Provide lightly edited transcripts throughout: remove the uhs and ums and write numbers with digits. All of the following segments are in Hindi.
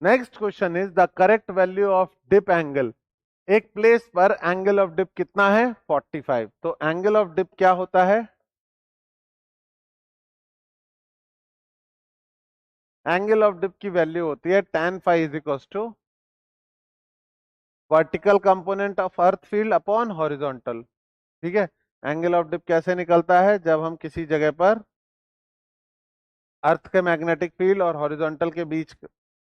Next question is the correct value of dip angle. एक प्लेस पर एंगल ऑफ डिप कितना है 45। तो एंगल ऑफ डिप क्या होता है? एंगल ऑफ डिप की वैल्यू होती है tan phi is equal to vertical component of earth field upon horizontal. ठीक है। एंगल ऑफ डिप कैसे निकलता है? जब हम किसी जगह पर अर्थ के मैग्नेटिक फील्ड और हॉरिजॉन्टल के बीच,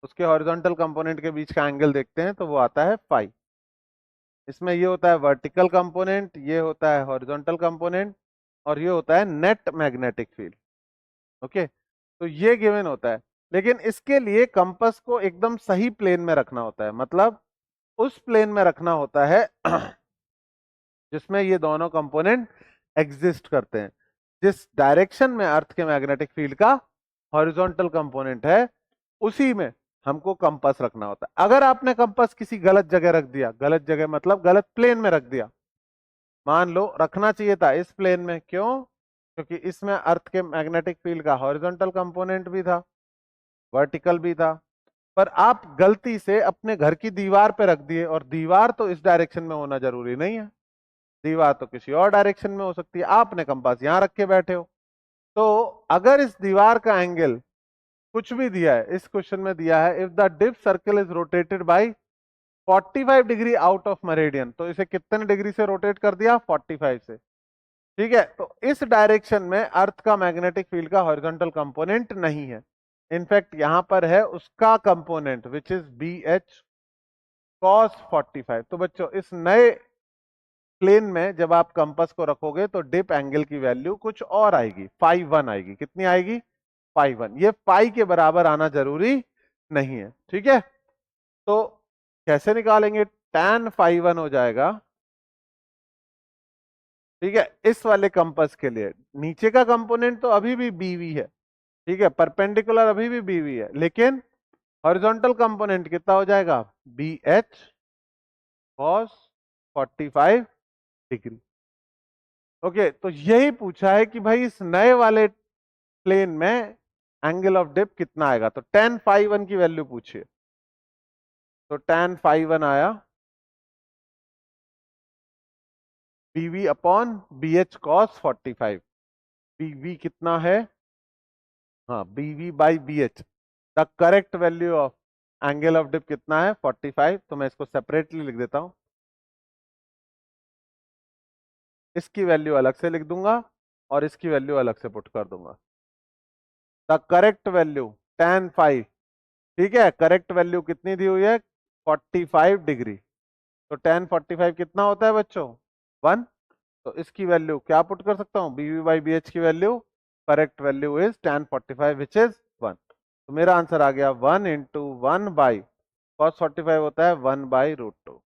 उसके हॉरिजॉन्टल कंपोनेंट के बीच का एंगल देखते हैं तो वो आता है फाई। इसमें ये होता है वर्टिकल कंपोनेंट, ये होता है हॉरिजॉन्टल कंपोनेंट, और ये होता है नेट मैग्नेटिक फील्ड। ओके, तो ये गिवन होता है। लेकिन इसके लिए कंपास को एकदम सही प्लेन में रखना होता है, मतलब उस प्लेन में रखना होता है जिसमें ये दोनों कंपोनेंट एग्जिस्ट करते हैं। जिस डायरेक्शन में अर्थ के मैग्नेटिक फील्ड का हॉरिजॉन्टल कंपोनेंट है उसी में हमको कंपास रखना होता है। अगर आपने कंपास किसी गलत जगह रख दिया, गलत जगह मतलब गलत प्लेन में रख दिया, मान लो रखना चाहिए था इस प्लेन में, क्यों? क्योंकि इसमें अर्थ के मैग्नेटिक फील्ड का हॉरिजॉन्टल कंपोनेंट भी था, वर्टिकल भी था, पर आप गलती से अपने घर की दीवार पे रख दिए, और दीवार तो इस डायरेक्शन में होना जरूरी नहीं है, दीवार तो किसी और डायरेक्शन में हो सकती है, आपने कंपास यहां रख के बैठे हो। तो अगर इस दीवार का एंगल कुछ भी दिया है, इस क्वेश्चन में दिया है if the dip circle is rotated by 45 degree out of meridian, तो इसे कितने डिग्री से रोटेट कर दिया? 45 से। ठीक है, तो इस डायरेक्शन में अर्थ का मैग्नेटिक फील्ड का हॉरिजॉन्टल कंपोनेंट नहीं है, इनफैक्ट यहां पर है उसका component which is B H cos 45। तो बच्चों इस नए प्लेन में जब आप कंपास को रखोगे तो डिप एंगल की वैल्यू कुछ और आएगी, फाइव वन आएगी। कितनी आएगी? Five one. ये पाई के बराबर आना जरूरी नहीं है। ठीक है, तो कैसे निकालेंगे? tan फाइव वन हो जाएगा, ठीक है, इस वाले कंपास के लिए नीचे का कंपोनेंट तो अभी भी बीवी है, ठीक है, परपेंडिकुलर अभी भी बीवी है, लेकिन हॉरिजॉन्टल कंपोनेंट कितना हो जाएगा? B H cos 45 degree. Okay, तो यही पूछा है कि भाई इस नए वाले प्लेन में एंगल ऑफ डिप कितना आएगा, तो tan फाइव वन की वैल्यू पूछिए। तो tan फाइव वन आया बीवी अपॉन बी एच कॉस 45। बीवी कितना है? हाँ, BV by B H. The correct value of angle of dip कितना है? 45। तो मैं इसको सेपरेटली लिख देता हूं, इसकी वैल्यू अलग से लिख दूंगा और इसकी वैल्यू अलग से पुट कर दूंगा। The correct value tan five, ठीक है, करेक्ट वैल्यू कितनी दी हुई है? 45 डिग्री। तो tan 45 कितना होता है बच्चों? 1। तो इसकी वैल्यू क्या पुट कर सकता हूं? बीवी बाई बी एच की value, correct value is tan 45 which is 1। तो मेरा आंसर आ गया 1 इंटू 1 बाई cos 45 होता है 1 by root two.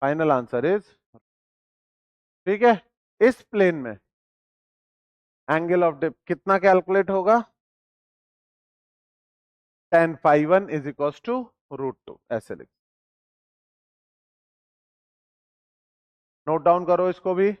Final answer is, ठीक है, इस प्लेन में एंगल ऑफ डिप कितना कैलकुलेट होगा? tan five one is equal to root two, ऐसे लिख। नोट डाउन करो इसको भी।